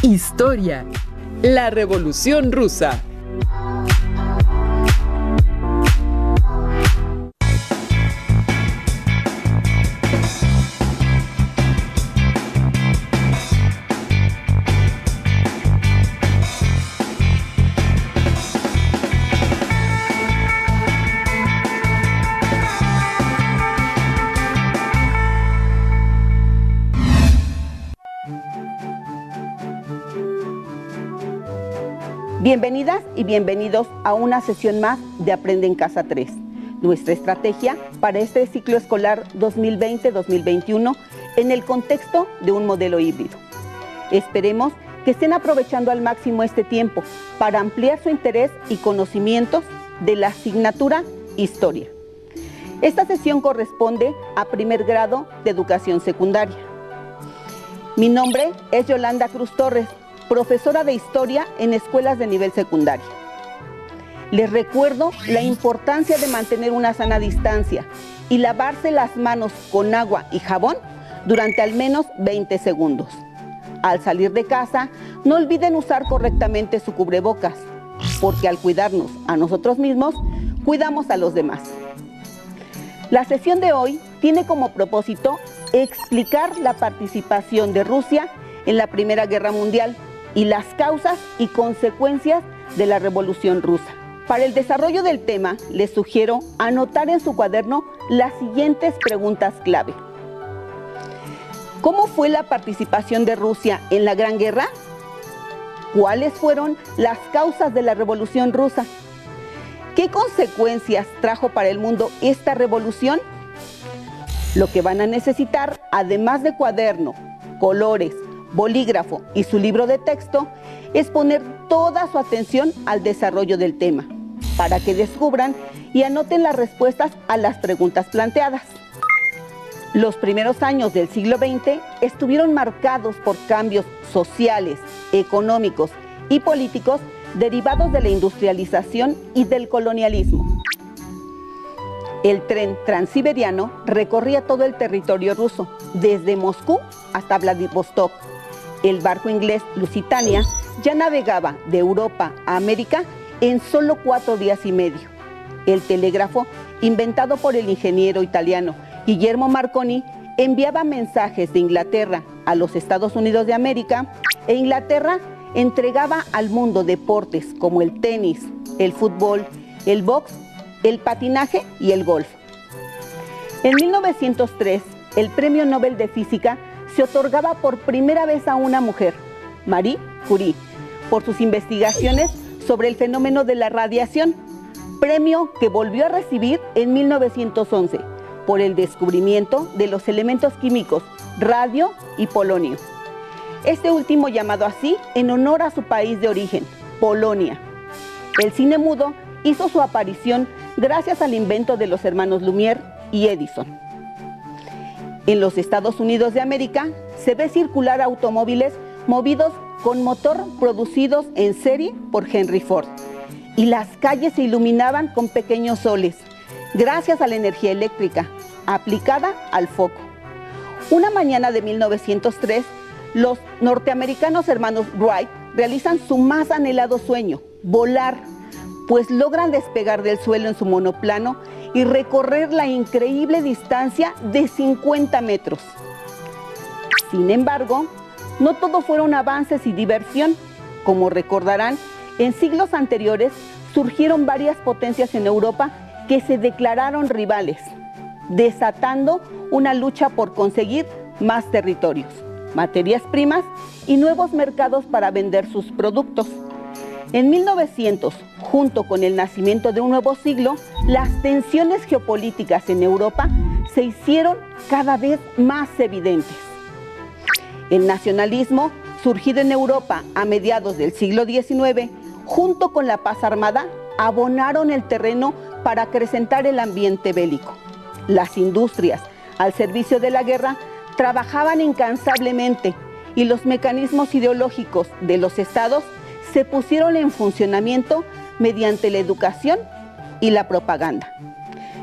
Historia. La Revolución Rusa. Bienvenidas y bienvenidos a una sesión más de Aprende en Casa 3, nuestra estrategia para este ciclo escolar 2020-2021 en el contexto de un modelo híbrido. Esperemos que estén aprovechando al máximo este tiempo para ampliar su interés y conocimientos de la asignatura Historia. Esta sesión corresponde a primer grado de educación secundaria. Mi nombre es Yolanda Cruz Torres, profesora de Historia en escuelas de nivel secundario. Les recuerdo la importancia de mantener una sana distancia y lavarse las manos con agua y jabón durante al menos 20 segundos. Al salir de casa, no olviden usar correctamente su cubrebocas, porque al cuidarnos a nosotros mismos, cuidamos a los demás. La sesión de hoy tiene como propósito explicar la participación de Rusia en la Primera Guerra Mundial y las causas y consecuencias de la Revolución Rusa. Para el desarrollo del tema, les sugiero anotar en su cuaderno las siguientes preguntas clave. ¿Cómo fue la participación de Rusia en la Gran Guerra? ¿Cuáles fueron las causas de la Revolución Rusa? ¿Qué consecuencias trajo para el mundo esta revolución? Lo que van a necesitar, además de cuaderno, colores, bolígrafo y su libro de texto, es poner toda su atención al desarrollo del tema, para que descubran y anoten las respuestas a las preguntas planteadas. Los primeros años del siglo XX estuvieron marcados por cambios sociales, económicos y políticos derivados de la industrialización y del colonialismo. El tren transiberiano recorría todo el territorio ruso, desde Moscú hasta Vladivostok. El barco inglés Lusitania ya navegaba de Europa a América en solo 4 días y medio. El telégrafo, inventado por el ingeniero italiano Guillermo Marconi, enviaba mensajes de Inglaterra a los Estados Unidos de América, e Inglaterra entregaba al mundo deportes como el tenis, el fútbol, el box, el patinaje y el golf. En 1903, el Premio Nobel de Física se otorgaba por primera vez a una mujer, Marie Curie, por sus investigaciones sobre el fenómeno de la radiación, premio que volvió a recibir en 1911 por el descubrimiento de los elementos químicos radio y polonio. Este último llamado así en honor a su país de origen, Polonia. El cine mudo hizo su aparición gracias al invento de los hermanos Lumière y Edison. En los Estados Unidos de América se ve circular automóviles movidos con motor producidos en serie por Henry Ford, y las calles se iluminaban con pequeños soles, gracias a la energía eléctrica aplicada al foco. Una mañana de 1903, los norteamericanos hermanos Wright realizan su más anhelado sueño, volar, pues logran despegar del suelo en su monoplano y recorrer la increíble distancia de 50 metros. Sin embargo, no todo fueron avances y diversión. Como recordarán, en siglos anteriores surgieron varias potencias en Europa que se declararon rivales, desatando una lucha por conseguir más territorios, materias primas y nuevos mercados para vender sus productos. En 1900, junto con el nacimiento de un nuevo siglo, las tensiones geopolíticas en Europa se hicieron cada vez más evidentes. El nacionalismo, surgido en Europa a mediados del siglo XIX, junto con la paz armada, abonaron el terreno para acrecentar el ambiente bélico. Las industrias, al servicio de la guerra, trabajaban incansablemente, y los mecanismos ideológicos de los estados se pusieron en funcionamiento mediante la educación y la propaganda,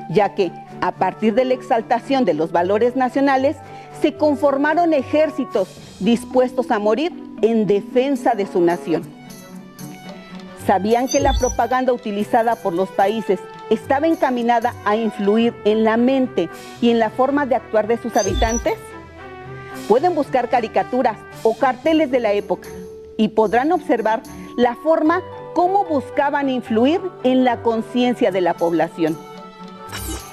ya que a partir de la exaltación de los valores nacionales se conformaron ejércitos dispuestos a morir en defensa de su nación. ¿Sabían que la propaganda utilizada por los países estaba encaminada a influir en la mente y en la forma de actuar de sus habitantes? Pueden buscar caricaturas o carteles de la época y podrán observar la forma como buscaban influir en la conciencia de la población.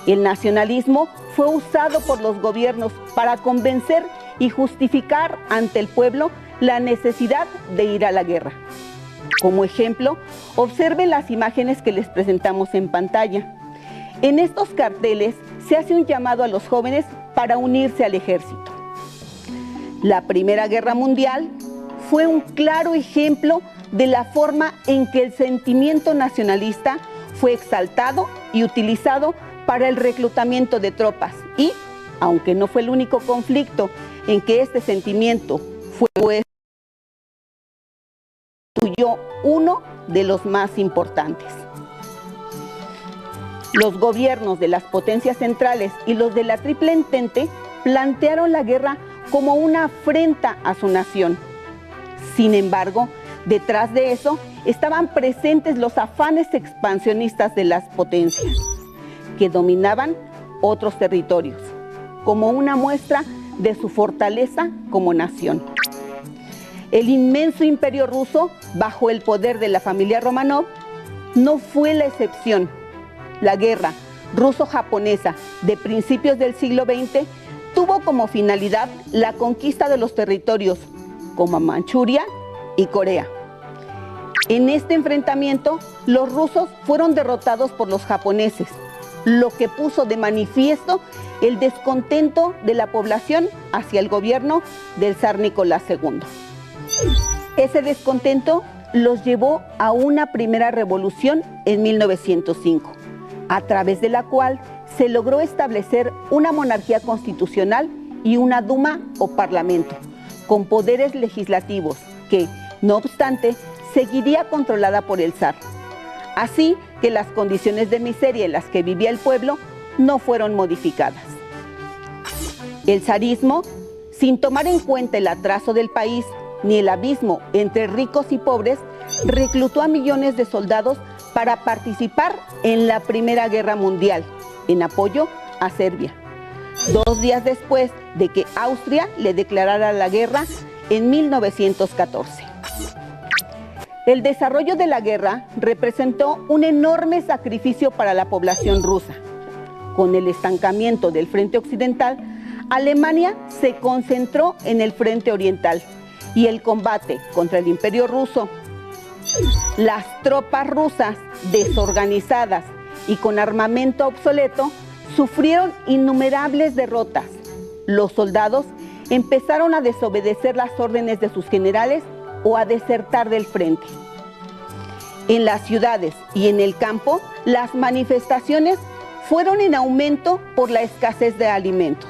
El nacionalismo fue usado por los gobiernos para convencer y justificar ante el pueblo la necesidad de ir a la guerra. Como ejemplo, observen las imágenes que les presentamos en pantalla. En estos carteles se hace un llamado a los jóvenes para unirse al ejército. La Primera Guerra Mundial fue un claro ejemplo de la forma en que el sentimiento nacionalista fue exaltado y utilizado para el reclutamiento de tropas y, aunque no fue el único conflicto en que este sentimiento fue uno de los más importantes. Los gobiernos de las potencias centrales y los de la Triple Entente plantearon la guerra como una afrenta a su nación. Sin embargo, detrás de eso estaban presentes los afanes expansionistas de las potencias, que dominaban otros territorios, como una muestra de su fortaleza como nación. El inmenso imperio ruso, bajo el poder de la familia Románov, no fue la excepción. La guerra ruso-japonesa de principios del siglo XX tuvo como finalidad la conquista de los territorios como Manchuria y Corea. En este enfrentamiento, los rusos fueron derrotados por los japoneses, lo que puso de manifiesto el descontento de la población hacia el gobierno del zar Nicolás II. Ese descontento los llevó a una primera revolución en 1905, a través de la cual se logró establecer una monarquía constitucional y una Duma o parlamento, con poderes legislativos que, no obstante, seguiría controlada por el zar. Así que las condiciones de miseria en las que vivía el pueblo no fueron modificadas. El zarismo, sin tomar en cuenta el atraso del país ni el abismo entre ricos y pobres, reclutó a millones de soldados para participar en la Primera Guerra Mundial, en apoyo a Serbia, 2 días después de que Austria le declarara la guerra en 1914. El desarrollo de la guerra representó un enorme sacrificio para la población rusa. Con el estancamiento del frente occidental, Alemania se concentró en el frente oriental y el combate contra el imperio ruso. Las tropas rusas, desorganizadas y con armamento obsoleto, sufrieron innumerables derrotas. Los soldados empezaron a desobedecer las órdenes de sus generales o a desertar del frente. En las ciudades y en el campo, las manifestaciones fueron en aumento por la escasez de alimentos,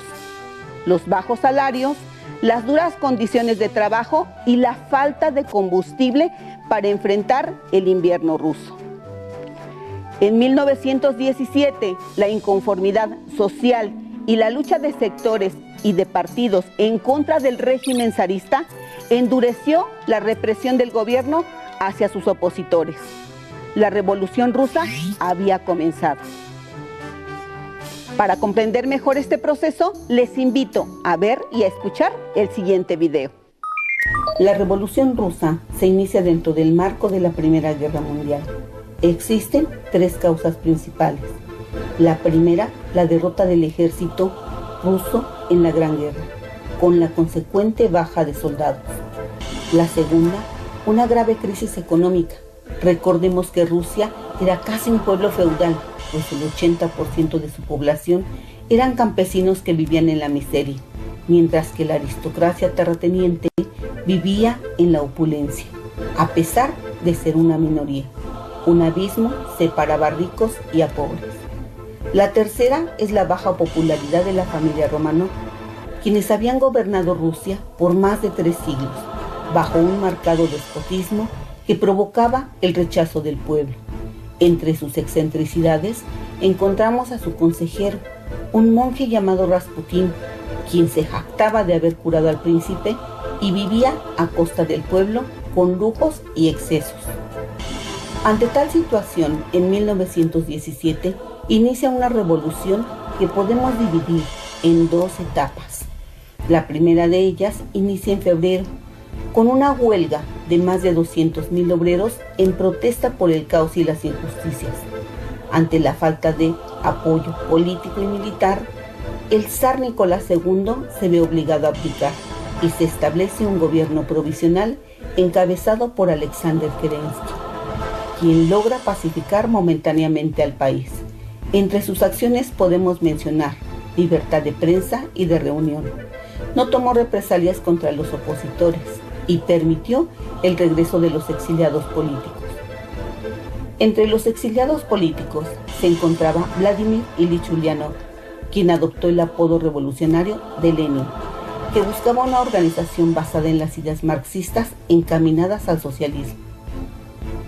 los bajos salarios, las duras condiciones de trabajo y la falta de combustible para enfrentar el invierno ruso. En 1917, la inconformidad social y la lucha de sectores y de partidos en contra del régimen zarista endureció la represión del gobierno hacia sus opositores. La Revolución Rusa había comenzado. Para comprender mejor este proceso, les invito a ver y a escuchar el siguiente video. La Revolución Rusa se inicia dentro del marco de la Primera Guerra Mundial. Existen 3 causas principales. La primera, la derrota del ejército ruso en la Gran Guerra, con la consecuente baja de soldados. La segunda, una grave crisis económica. Recordemos que Rusia era casi un pueblo feudal, pues el 80% de su población eran campesinos que vivían en la miseria, mientras que la aristocracia terrateniente vivía en la opulencia, a pesar de ser una minoría. Un abismo separaba a ricos y a pobres. La tercera es la baja popularidad de la familia Románov, quienes habían gobernado Rusia por más de 3 siglos, bajo un marcado despotismo que provocaba el rechazo del pueblo. Entre sus excentricidades encontramos a su consejero, un monje llamado Rasputín, quien se jactaba de haber curado al príncipe y vivía a costa del pueblo con lujos y excesos. Ante tal situación, en 1917 inicia una revolución que podemos dividir en dos etapas. La primera de ellas inicia en febrero, con una huelga de más de 200,000 obreros en protesta por el caos y las injusticias. Ante la falta de apoyo político y militar, el zar Nicolás II se ve obligado a abdicar y se establece un gobierno provisional encabezado por Alexander Kerensky, quien logra pacificar momentáneamente al país. Entre sus acciones podemos mencionar libertad de prensa y de reunión. No tomó represalias contra los opositores y permitió el regreso de los exiliados políticos. Entre los exiliados políticos se encontraba Vladimir Ilich Ulyanov, quien adoptó el apodo revolucionario de Lenin, que buscaba una organización basada en las ideas marxistas encaminadas al socialismo.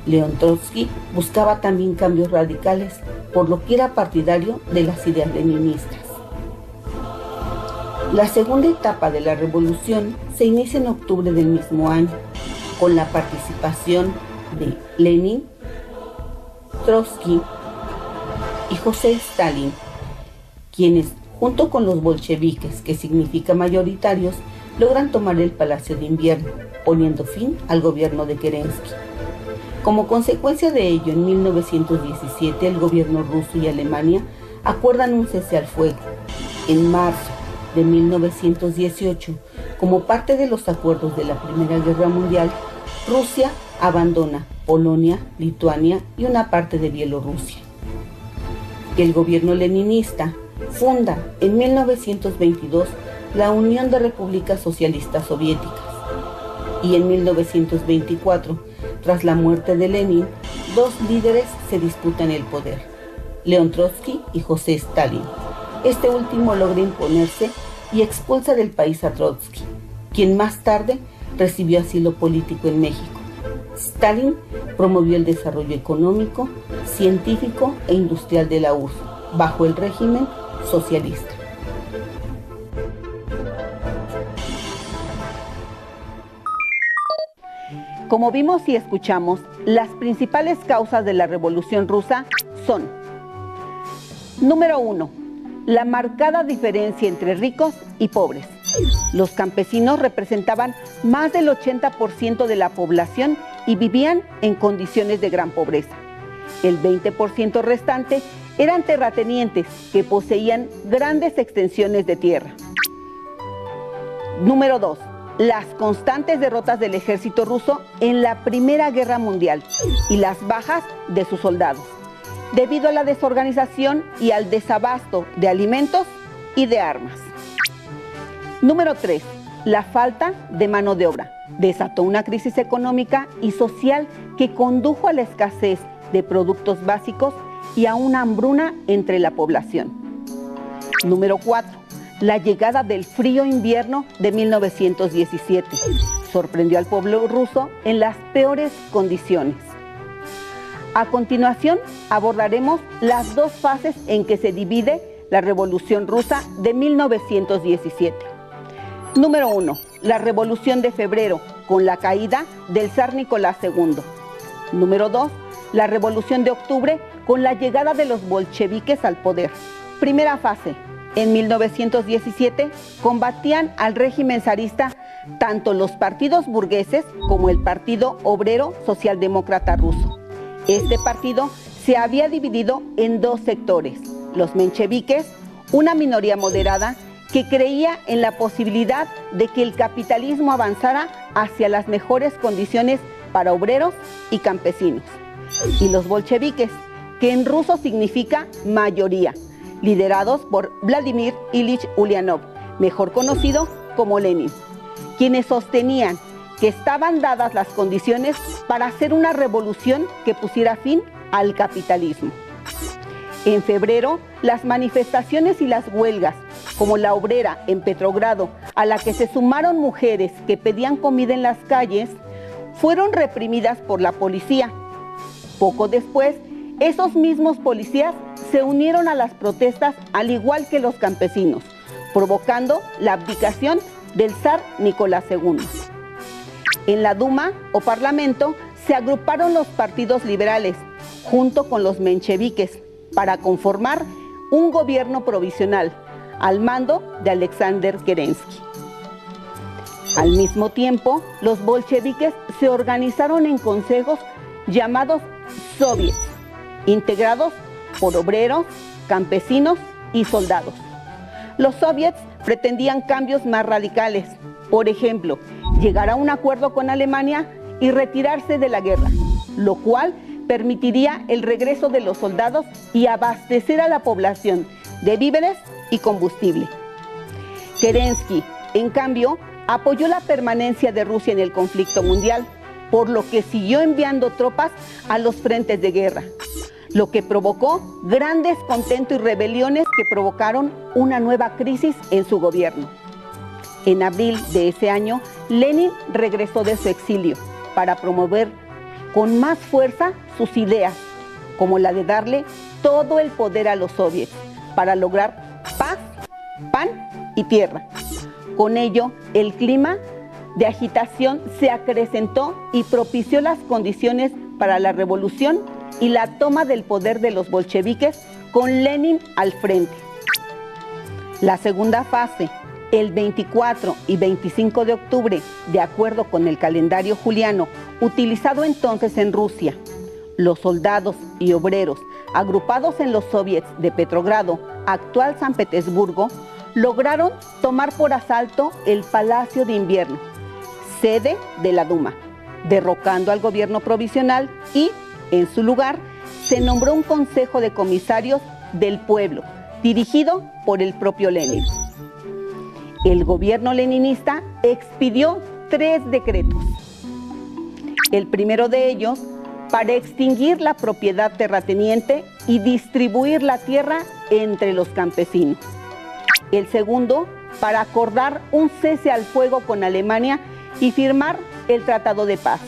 León Trotsky buscaba también cambios radicales, por lo que era partidario de las ideas leninistas. La segunda etapa de la revolución se inicia en octubre del mismo año, con la participación de Lenin, Trotsky y José Stalin, quienes, junto con los bolcheviques, que significa mayoritarios, logran tomar el Palacio de Invierno, poniendo fin al gobierno de Kerensky. Como consecuencia de ello, en 1917 el gobierno ruso y Alemania acuerdan un cese al fuego. En marzo de 1918, como parte de los acuerdos de la Primera Guerra Mundial, Rusia abandona Polonia, Lituania y una parte de Bielorrusia. El gobierno leninista funda en 1922 la Unión de Repúblicas Socialistas Soviéticas y en 1924, tras la muerte de Lenin, dos líderes se disputan el poder, León Trotsky y José Stalin. Este último logra imponerse y expulsa del país a Trotsky, quien más tarde recibió asilo político en México. Stalin promovió el desarrollo económico, científico e industrial de la URSS bajo el régimen socialista. Como vimos y escuchamos, las principales causas de la Revolución Rusa son: número 1, la marcada diferencia entre ricos y pobres. Los campesinos representaban más del 80% de la población y vivían en condiciones de gran pobreza. El 20% restante eran terratenientes que poseían grandes extensiones de tierra. Número 2. Las constantes derrotas del ejército ruso en la Primera Guerra Mundial y las bajas de sus soldados, debido a la desorganización y al desabasto de alimentos y de armas. Número 3. La falta de mano de obra desató una crisis económica y social que condujo a la escasez de productos básicos y a una hambruna entre la población. Número 4. La llegada del frío invierno de 1917 sorprendió al pueblo ruso en las peores condiciones. A continuación, abordaremos las dos fases en que se divide la Revolución Rusa de 1917. Número 1. La Revolución de Febrero, con la caída del zar Nicolás II. Número 2. La Revolución de Octubre, con la llegada de los bolcheviques al poder. Primera fase. En 1917 combatían al régimen zarista tanto los partidos burgueses como el Partido Obrero Socialdemócrata Ruso. Este partido se había dividido en dos sectores: los mencheviques, una minoría moderada que creía en la posibilidad de que el capitalismo avanzara hacia las mejores condiciones para obreros y campesinos, y los bolcheviques, que en ruso significa mayoría, liderados por Vladimir Ilich Ulyanov, mejor conocido como Lenin, quienes sostenían que estaban dadas las condiciones para hacer una revolución que pusiera fin al capitalismo. En febrero, las manifestaciones y las huelgas, como la obrera en Petrogrado, a la que se sumaron mujeres que pedían comida en las calles, fueron reprimidas por la policía. Poco después, esos mismos policías se unieron a las protestas al igual que los campesinos, provocando la abdicación del zar Nicolás II. En la Duma o Parlamento se agruparon los partidos liberales junto con los mencheviques para conformar un gobierno provisional al mando de Alexander Kerensky. Al mismo tiempo, los bolcheviques se organizaron en consejos llamados soviets, integrados por obreros, campesinos y soldados. Los soviets pretendían cambios más radicales, por ejemplo, llegar a un acuerdo con Alemania y retirarse de la guerra, lo cual permitiría el regreso de los soldados y abastecer a la población de víveres y combustible. Kerensky, en cambio, apoyó la permanencia de Rusia en el conflicto mundial, por lo que siguió enviando tropas a los frentes de guerra, lo que provocó gran descontento y rebeliones que provocaron una nueva crisis en su gobierno. En abril de ese año, Lenin regresó de su exilio para promover con más fuerza sus ideas, como la de darle todo el poder a los soviets para lograr paz, pan y tierra. Con ello, el clima de agitación se acrecentó y propició las condiciones para la revolución y la toma del poder de los bolcheviques con Lenin al frente. La segunda fase, el 24 y 25 de octubre, de acuerdo con el calendario juliano utilizado entonces en Rusia, los soldados y obreros agrupados en los soviets de Petrogrado, actual San Petersburgo, lograron tomar por asalto el Palacio de Invierno, sede de la Duma, derrocando al gobierno provisional y, en su lugar, se nombró un consejo de comisarios del pueblo, dirigido por el propio Lenin. El gobierno leninista expidió 3 decretos. El primero de ellos, para extinguir la propiedad terrateniente y distribuir la tierra entre los campesinos. El segundo, para acordar un cese al fuego con Alemania y firmar el Tratado de Paz.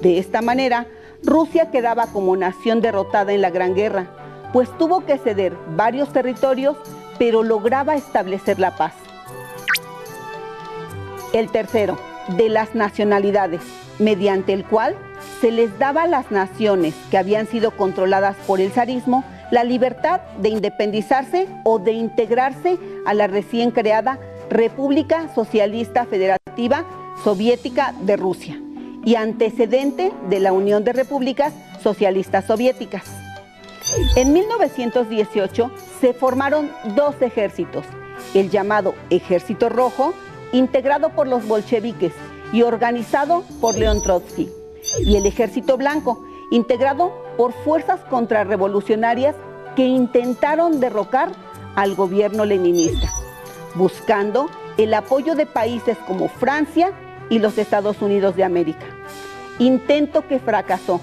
De esta manera, Rusia quedaba como nación derrotada en la Gran Guerra, pues tuvo que ceder varios territorios, pero lograba establecer la paz. El tercero, de las nacionalidades, mediante el cual se les daba a las naciones que habían sido controladas por el zarismo la libertad de independizarse o de integrarse a la recién creada República Socialista Federativa Soviética de Rusia y antecedente de la Unión de Repúblicas Socialistas Soviéticas. En 1918 se formaron 2 ejércitos, el llamado Ejército Rojo, integrado por los bolcheviques y organizado por León Trotsky, y el Ejército Blanco, integrado por fuerzas contrarrevolucionarias que intentaron derrocar al gobierno leninista, buscando el apoyo de países como Francia y los Estados Unidos de América. Intento que fracasó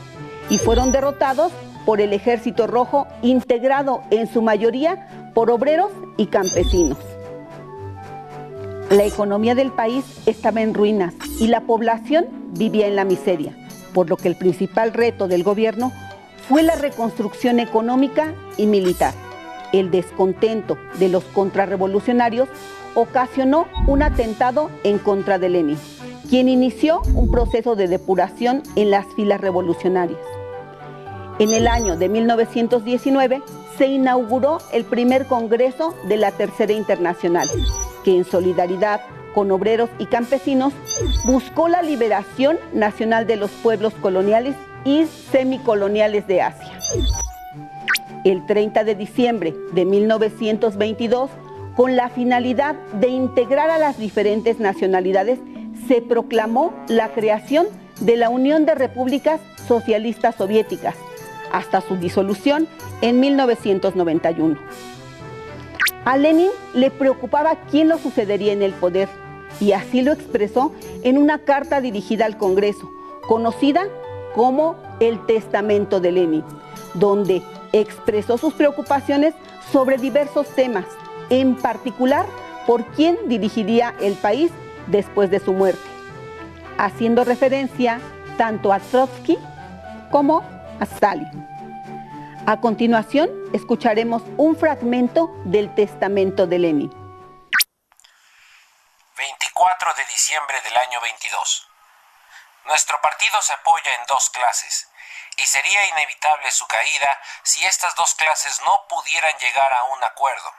y fueron derrotados por el Ejército Rojo, integrado en su mayoría por obreros y campesinos. La economía del país estaba en ruinas y la población vivía en la miseria, por lo que el principal reto del gobierno fue la reconstrucción económica y militar. El descontento de los contrarrevolucionarios ocasionó un atentado en contra de Lenin, quien inició un proceso de depuración en las filas revolucionarias. En el año de 1919 se inauguró el primer Congreso de la Tercera Internacional, que en solidaridad con obreros y campesinos buscó la liberación nacional de los pueblos coloniales y semicoloniales de Asia. El 30 de diciembre de 1922, con la finalidad de integrar a las diferentes nacionalidades, se proclamó la creación de la Unión de Repúblicas Socialistas Soviéticas, hasta su disolución en 1991. A Lenin le preocupaba quién lo sucedería en el poder, y así lo expresó en una carta dirigida al Congreso, conocida como el Testamento de Lenin, donde expresó sus preocupaciones sobre diversos temas, en particular por quién dirigiría el país después de su muerte, haciendo referencia tanto a Trotsky como a Stalin. A continuación, escucharemos un fragmento del Testamento de Lenin. 24 4 de diciembre del año 22. Nuestro partido se apoya en dos clases, y sería inevitable su caída si estas dos clases no pudieran llegar a un acuerdo.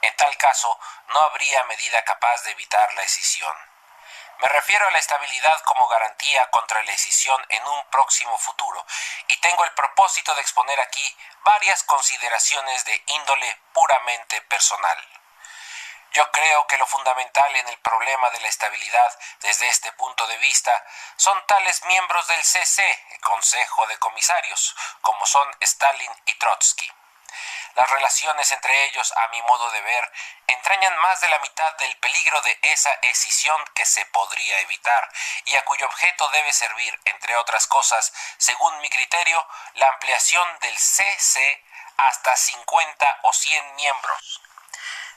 En tal caso, no habría medida capaz de evitar la escisión. Me refiero a la estabilidad como garantía contra la escisión en un próximo futuro, y tengo el propósito de exponer aquí varias consideraciones de índole puramente personal. Yo creo que lo fundamental en el problema de la estabilidad desde este punto de vista son tales miembros del CC, el Consejo de Comisarios, como son Stalin y Trotsky. Las relaciones entre ellos, a mi modo de ver, entrañan más de la mitad del peligro de esa escisión que se podría evitar y a cuyo objeto debe servir, entre otras cosas, según mi criterio, la ampliación del CC hasta 50 o 100 miembros.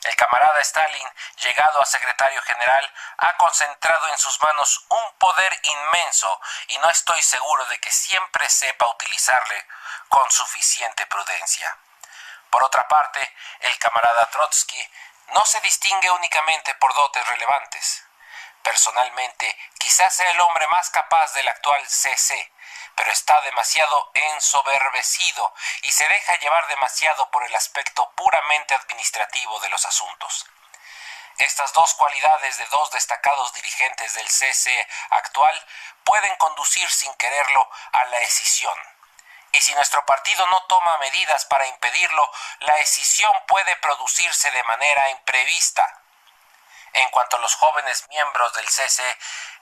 El camarada Stalin, llegado a secretario general, ha concentrado en sus manos un poder inmenso y no estoy seguro de que siempre sepa utilizarle con suficiente prudencia. Por otra parte, el camarada Trotsky no se distingue únicamente por dotes relevantes. Personalmente, quizás sea el hombre más capaz del actual CC, pero está demasiado ensoberbecido y se deja llevar demasiado por el aspecto puramente administrativo de los asuntos. Estas dos cualidades de dos destacados dirigentes del CC actual pueden conducir sin quererlo a la escisión. Y si nuestro partido no toma medidas para impedirlo, la escisión puede producirse de manera imprevista. En cuanto a los jóvenes miembros del CC,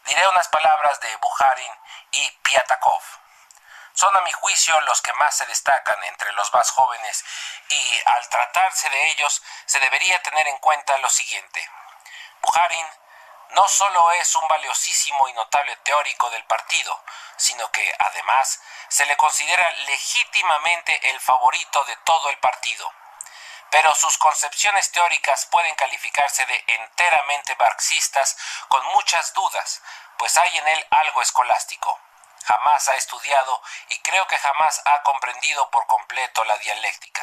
diré unas palabras de Bukharin y Piatakov. Son a mi juicio los que más se destacan entre los más jóvenes y al tratarse de ellos se debería tener en cuenta lo siguiente. Bukharin no solo es un valiosísimo y notable teórico del partido, sino que, además, se le considera legítimamente el favorito de todo el partido. Pero sus concepciones teóricas pueden calificarse de enteramente marxistas con muchas dudas, pues hay en él algo escolástico. Jamás ha estudiado y creo que jamás ha comprendido por completo la dialéctica.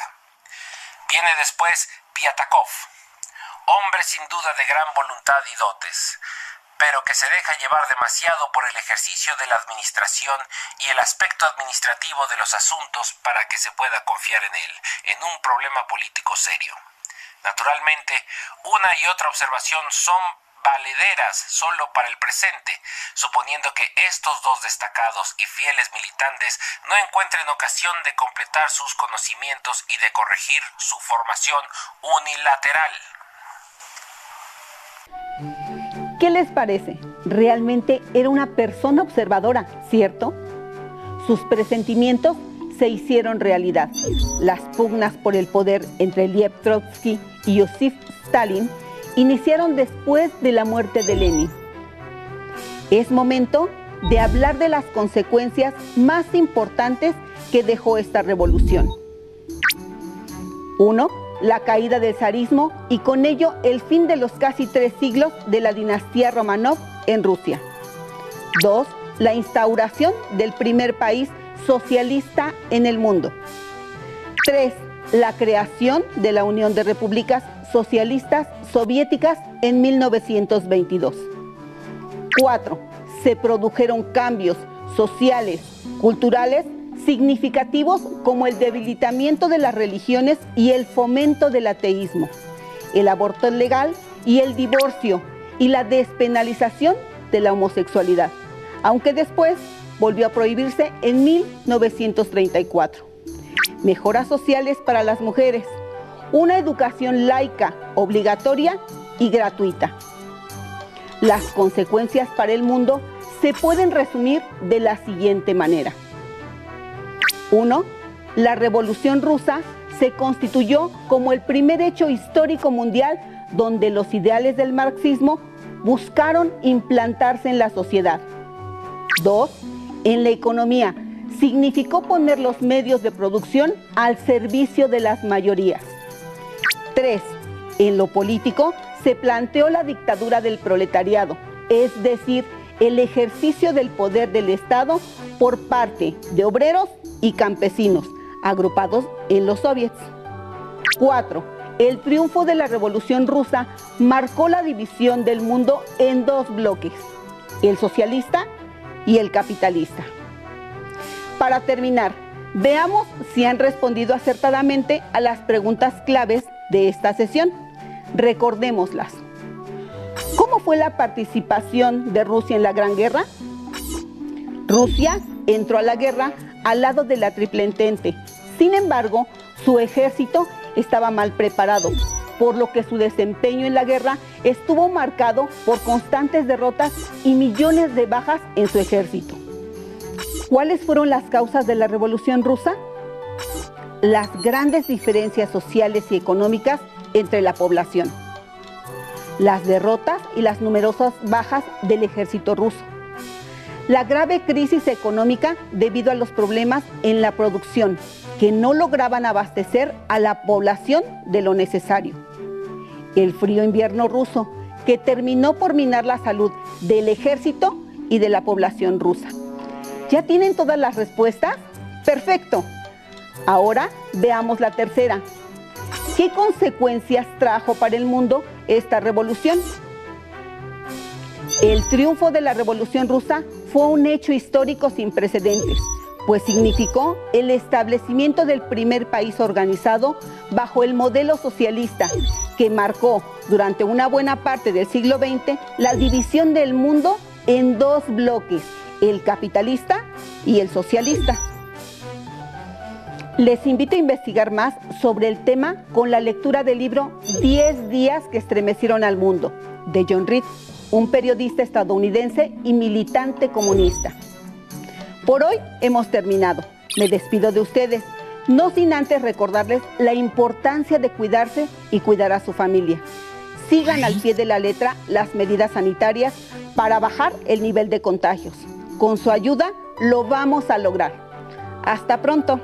Viene después Piatakov, hombre sin duda de gran voluntad y dotes, pero que se deja llevar demasiado por el ejercicio de la administración y el aspecto administrativo de los asuntos para que se pueda confiar en él, en un problema político serio. Naturalmente, una y otra observación son valederas solo para el presente, suponiendo que estos dos destacados y fieles militantes no encuentren ocasión de completar sus conocimientos y de corregir su formación unilateral. ¿Qué les parece? Realmente era una persona observadora, ¿cierto? Sus presentimientos se hicieron realidad. Las pugnas por el poder entre Lev Trotsky y Joseph Stalin iniciaron después de la muerte de Lenin. Es momento de hablar de las consecuencias más importantes que dejó esta revolución. 1. La caída del zarismo y con ello el fin de los casi 3 siglos de la dinastía Romanov en Rusia. 2. La instauración del primer país socialista en el mundo. 3. La creación de la Unión de Repúblicas Socialistas Soviéticas en 1922. 4. Se produjeron cambios sociales, culturales, significativos como el debilitamiento de las religiones y el fomento del ateísmo, el aborto legal y el divorcio y la despenalización de la homosexualidad, aunque después volvió a prohibirse en 1934. Mejoras sociales para las mujeres, una educación laica, obligatoria y gratuita. Las consecuencias para el mundo se pueden resumir de la siguiente manera. 1. La Revolución Rusa se constituyó como el primer hecho histórico mundial donde los ideales del marxismo buscaron implantarse en la sociedad. 2. En la economía, significó poner los medios de producción al servicio de las mayorías. 3. En lo político, se planteó la dictadura del proletariado, es decir, el ejercicio del poder del Estado por parte de obreros y campesinos, agrupados en los soviets. 4. El triunfo de la Revolución Rusa marcó la división del mundo en dos bloques, el socialista y el capitalista. Para terminar, veamos si han respondido acertadamente a las preguntas claves de esta sesión. Recordémoslas. ¿Cómo fue la participación de Rusia en la Gran Guerra? Rusia entró a la guerra al lado de la Triple Entente. Sin embargo, su ejército estaba mal preparado, por lo que su desempeño en la guerra estuvo marcado por constantes derrotas y millones de bajas en su ejército. ¿Cuáles fueron las causas de la Revolución Rusa? Las grandes diferencias sociales y económicas entre la población, las derrotas y las numerosas bajas del ejército ruso, la grave crisis económica debido a los problemas en la producción, que no lograban abastecer a la población de lo necesario, el frío invierno ruso, que terminó por minar la salud del ejército y de la población rusa. ¿Ya tienen todas las respuestas? ¡Perfecto! Ahora veamos la tercera. ¿Qué consecuencias trajo para el mundo esta revolución? El triunfo de la Revolución Rusa fue un hecho histórico sin precedentes, pues significó el establecimiento del primer país organizado bajo el modelo socialista, que marcó durante una buena parte del siglo XX la división del mundo en dos bloques, el capitalista y el socialista. Les invito a investigar más sobre el tema con la lectura del libro 10 días que estremecieron al mundo, de John Reed, un periodista estadounidense y militante comunista. Por hoy hemos terminado. Me despido de ustedes, no sin antes recordarles la importancia de cuidarse y cuidar a su familia. Sigan al pie de la letra las medidas sanitarias para bajar el nivel de contagios. Con su ayuda lo vamos a lograr. Hasta pronto.